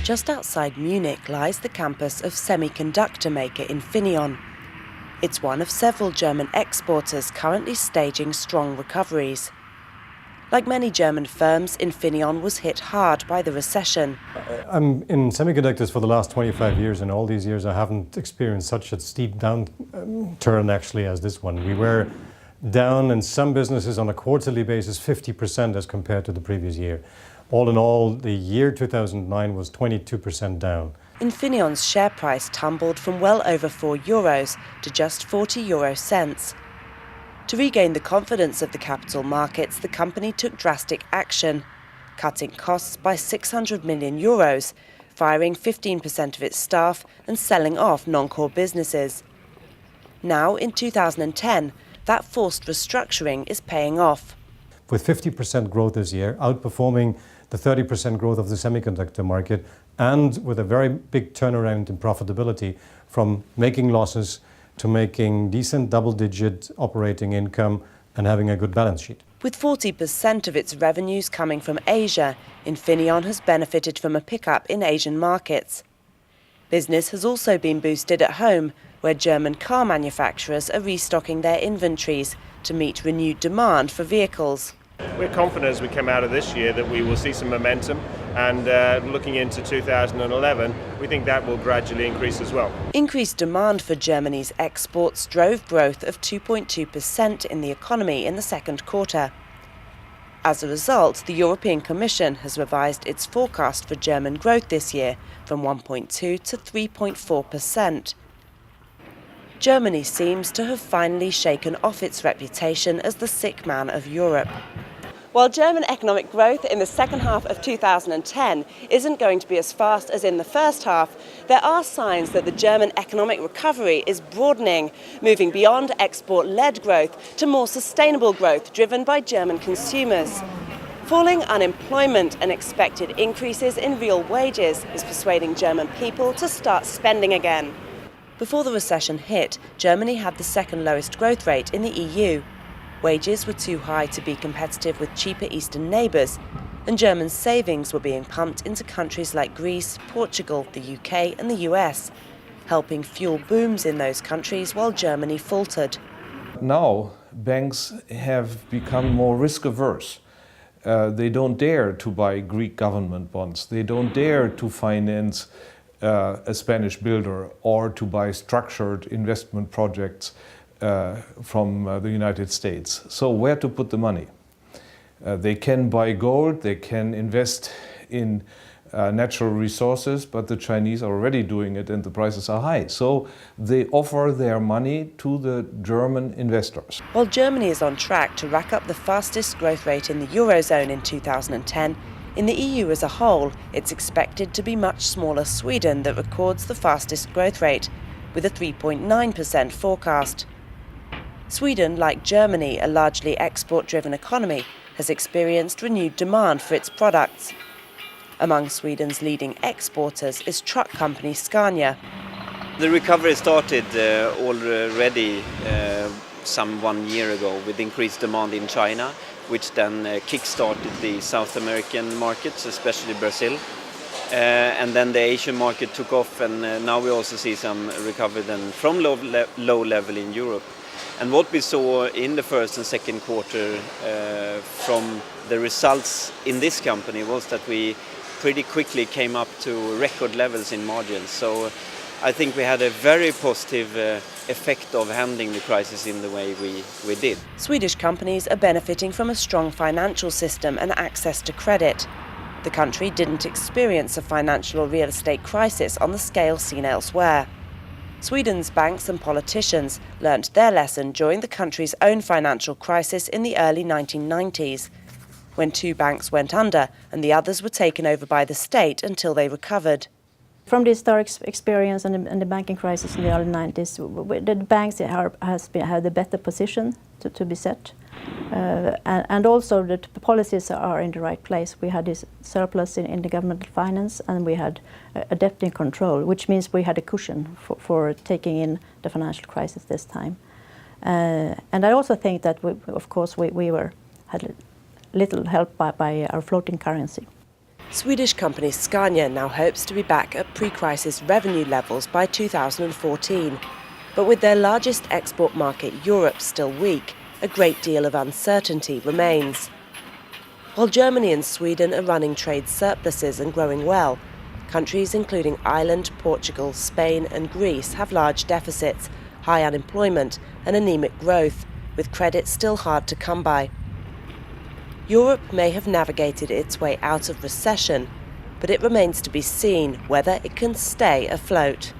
Just outside Munich lies the campus of semiconductor maker Infineon. It's one of several German exporters currently staging strong recoveries. Like many German firms, Infineon was hit hard by the recession. I'm in semiconductors for the last 25 years, and all these years I haven't experienced such a steep downturn actually as this one. We were down in some businesses on a quarterly basis 50% as compared to the previous year. All in all, the year 2009 was 22% down. Infineon's share price tumbled from well over €4 to just 40 euro cents. To regain the confidence of the capital markets, the company took drastic action, cutting costs by €600 million, firing 15% of its staff and selling off non-core businesses. Now, in 2010, that forced restructuring is paying off. With 50% growth this year, outperforming the 30% growth of the semiconductor market, and with a very big turnaround in profitability from making losses to making decent double-digit operating income and having a good balance sheet. With 40% of its revenues coming from Asia, Infineon has benefited from a pickup in Asian markets. Business has also been boosted at home, where German car manufacturers are restocking their inventories to meet renewed demand for vehicles. We're confident as we come out of this year that we will see some momentum, and looking into 2011, we think that will gradually increase as well. Increased demand for Germany's exports drove growth of 2.2% in the economy in the second quarter. As a result, the European Commission has revised its forecast for German growth this year from 1.2 to 3.4%. Germany seems to have finally shaken off its reputation as the sick man of Europe. While German economic growth in the second half of 2010 isn't going to be as fast as in the first half, there are signs that the German economic recovery is broadening, moving beyond export-led growth to more sustainable growth driven by German consumers. Falling unemployment and expected increases in real wages is persuading German people to start spending again. Before the recession hit, Germany had the second lowest growth rate in the EU. Wages were too high to be competitive with cheaper eastern neighbours, and German savings were being pumped into countries like Greece, Portugal, the UK and the US, helping fuel booms in those countries while Germany faltered. Now banks have become more risk averse. They don't dare to buy Greek government bonds. They don't dare to finance a Spanish builder or to buy structured investment projects from the United States. So where to put the money? They can buy gold, they can invest in natural resources, but the Chinese are already doing it and the prices are high. So they offer their money to the German investors. While Germany is on track to rack up the fastest growth rate in the Eurozone in 2010, in the EU as a whole, it's expected to be much smaller Sweden that records the fastest growth rate, with a 3.9% forecast. Sweden, like Germany, a largely export-driven economy, has experienced renewed demand for its products. Among Sweden's leading exporters is truck company Scania. The recovery started already some 1 year ago with increased demand in China, which then kick-started the South American markets, especially Brazil. And then the Asian market took off, and now we also see some recovery then from low level in Europe. And what we saw in the first and second quarter from the results in this company was that we pretty quickly came up to record levels in margins. So I think we had a very positive effect of handling the crisis in the way we did. Swedish companies are benefiting from a strong financial system and access to credit. The country didn't experience a financial or real estate crisis on the scale seen elsewhere. Sweden's banks and politicians learnt their lesson during the country's own financial crisis in the early 1990s, when 2 banks went under and the others were taken over by the state until they recovered. From the historic experience and the banking crisis in the early 90s, the banks had a better position to be set. And also the policies are in the right place. We had this surplus in the government finance, and we had a debt in control, which means we had a cushion for taking in the financial crisis this time. And I also think that we had little help by our floating currency. Swedish company Scania now hopes to be back at pre-crisis revenue levels by 2014. But with their largest export market, Europe, still weak, a great deal of uncertainty remains. While Germany and Sweden are running trade surpluses and growing well, countries including Ireland, Portugal, Spain and Greece have large deficits, high unemployment and anemic growth, with credit still hard to come by. Europe may have navigated its way out of recession, but it remains to be seen whether it can stay afloat.